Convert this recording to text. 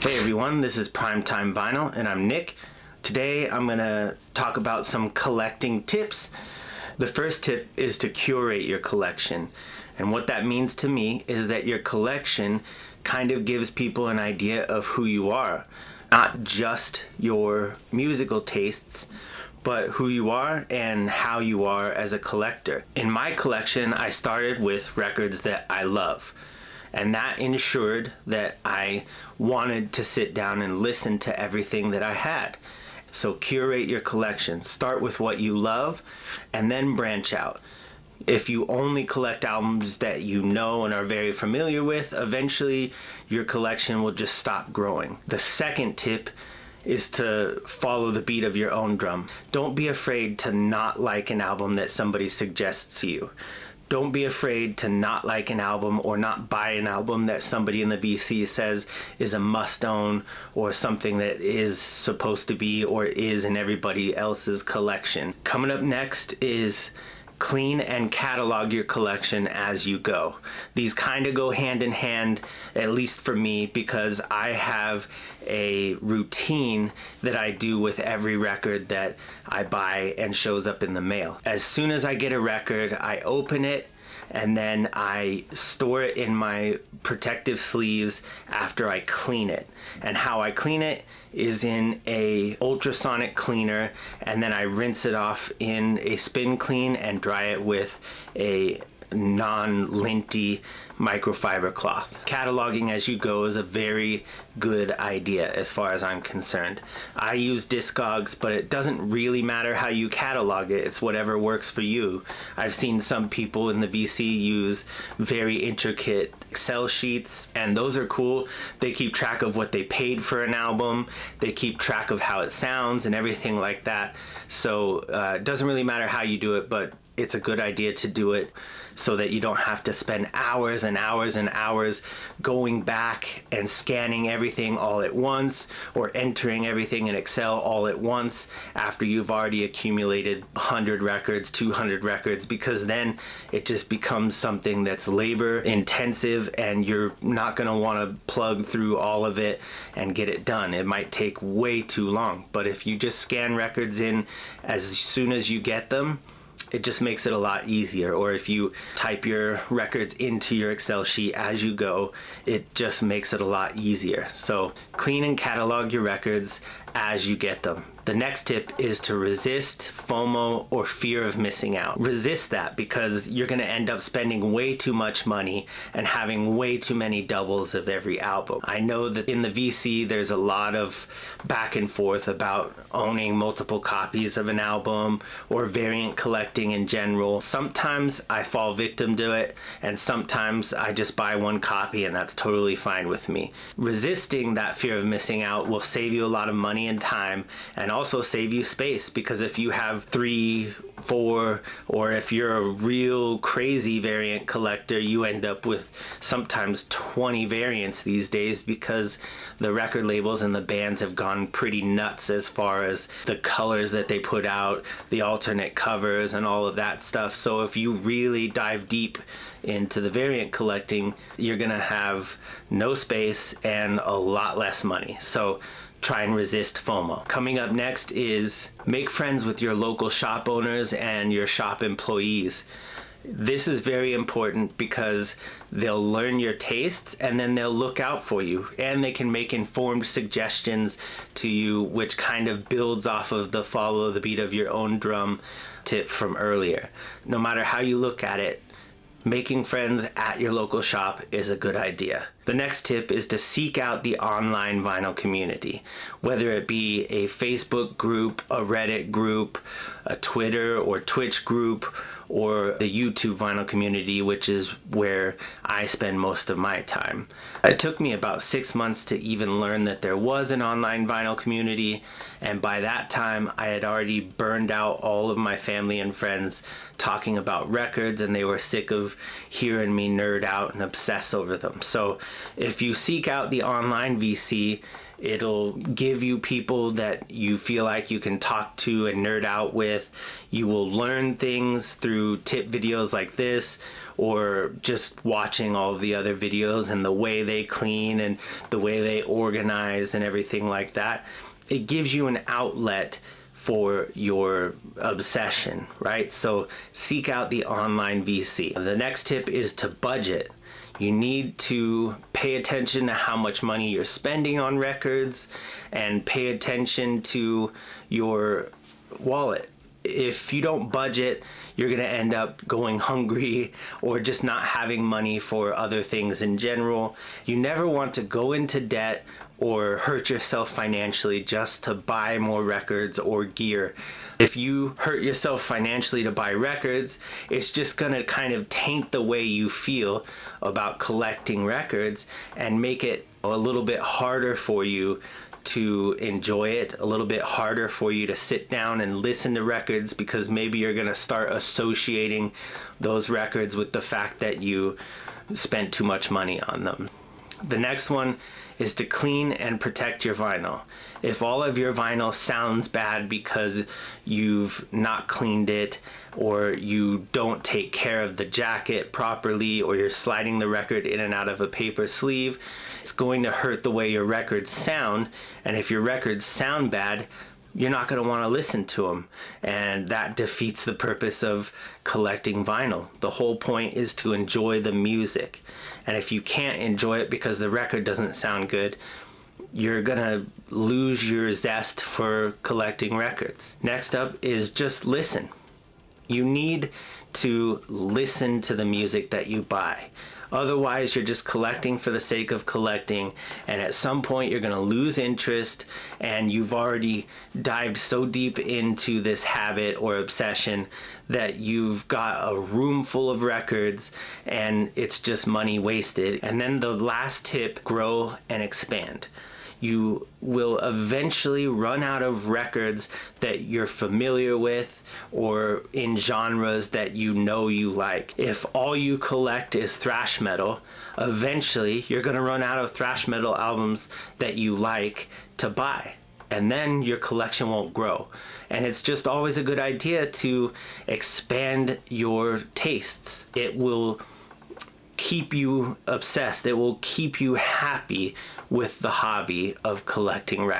Hey everyone, this is Primetime Vinyl and I'm Nick. Today I'm going to talk about some collecting tips. The first tip is to curate your collection. And what that means to me is that your collection kind of gives people an idea of who you are. Not just your musical tastes, but who you are and how you are as a collector. In my collection, I started with records that I love. And that ensured that I wanted to sit down and listen to everything that I had. So curate your collection. Start with what you love and then branch out. If you only collect albums that you know and are very familiar with, eventually your collection will just stop growing. The second tip is to follow the beat of your own drum. Don't be afraid to not like an album that somebody suggests to you. Don't be afraid to not like an album or not buy an album that somebody in the VC says is a must-own or something that is supposed to be or is in everybody else's collection. Coming up next is clean and catalog your collection as you go. These kind of go hand in hand, at least for me, because I have a routine that I do with every record that I buy and shows up in the mail. As soon as I get a record, I open it and then I store it in my protective sleeves after I clean it. And how I clean it is in a ultrasonic cleaner, and then I rinse it off in a spin clean and dry it with a non-linty microfiber cloth. Cataloging as you go is a very good idea as far as I'm concerned. I use Discogs, but it doesn't really matter how you catalog it. It's whatever works for you. I've seen some people in the VC use very intricate Excel sheets, and those are cool. They keep track of what they paid for an album. They keep track of how it sounds and everything like that. So it doesn't really matter how you do it, but it's a good idea to do it so that you don't have to spend hours and hours and hours going back and scanning everything all at once or entering everything in Excel all at once after you've already accumulated 100 records, 200 records, because then it just becomes something that's labor intensive and you're not going to want to plug through all of it and get it done. It might take way too long, but if you just scan records in as soon as you get them, it just makes it a lot easier. Or if you type your records into your Excel sheet as you go, it just makes it a lot easier. So clean and catalog your records as you get them. The next tip is to resist FOMO or fear of missing out. Resist that, because you're going to end up spending way too much money and having way too many doubles of every album. I know that in the VC there's a lot of back and forth about owning multiple copies of an album or variant collecting in general. Sometimes I fall victim to it, and sometimes I just buy one copy, and that's totally fine with me. Resisting that fear of missing out will save you a lot of money and time, and also save you space, because if you have 3, 4, or if you're a real crazy variant collector, you end up with sometimes 20 variants these days, because the record labels and the bands have gone pretty nuts as far as the colors that they put out, the alternate covers and all of that stuff. So if you really dive deep into the variant collecting, you're gonna have no space and a lot less money. So try and resist FOMO. Coming up next is make friends with your local shop owners and your shop employees. This is very important because they'll learn your tastes and then they'll look out for you, and they can make informed suggestions to you, which kind of builds off of the follow the beat of your own drum tip from earlier. No matter how you look at it, making friends at your local shop is a good idea. The next tip is to seek out the online vinyl community, whether it be a Facebook group, a Reddit group, a Twitter or Twitch group, or the YouTube vinyl community, which is where I spend most of my time. It took me about 6 months to even learn that there was an online vinyl community, and by that time I had already burned out all of my family and friends talking about records, and they were sick of hearing me nerd out and obsess over them. So if you seek out the online VC, it'll give you people that you feel like you can talk to and nerd out with. You will learn things through tip videos like this, or just watching all of the other videos and the way they clean and the way they organize and everything like that. It gives you an outlet for your obsession, right? So seek out the online VC. The next tip is to budget. You need to pay attention to how much money you're spending on records and pay attention to your wallet. If you don't budget, you're going to end up going hungry or just not having money for other things in general. You never want to go into debt or hurt yourself financially just to buy more records or gear. If you hurt yourself financially to buy records, it's just gonna kind of taint the way you feel about collecting records and make it a little bit harder for you to enjoy it, a little bit harder for you to sit down and listen to records, because maybe you're gonna start associating those records with the fact that you spent too much money on them. The next one is to clean and protect your vinyl. If all of your vinyl sounds bad because you've not cleaned it, or you don't take care of the jacket properly, or you're sliding the record in and out of a paper sleeve, it's going to hurt the way your records sound. And if your records sound bad, you're not going to want to listen to them, and that defeats the purpose of collecting vinyl. The whole point is to enjoy the music, and if you can't enjoy it because the record doesn't sound good, you're gonna lose your zest for collecting records. Next up is just listen. You need to listen to the music that you buy. Otherwise, you're just collecting for the sake of collecting, and at some point you're going to lose interest, and you've already dived so deep into this habit or obsession that you've got a room full of records and it's just money wasted. And then the last tip, grow and expand. You will eventually run out of records that you're familiar with or in genres that you know you like. If all you collect is thrash metal, eventually you're going to run out of thrash metal albums that you like to buy, and then your collection won't grow. And it's just always a good idea to expand your tastes. It will keep you obsessed. It will keep you happy with the hobby of collecting records.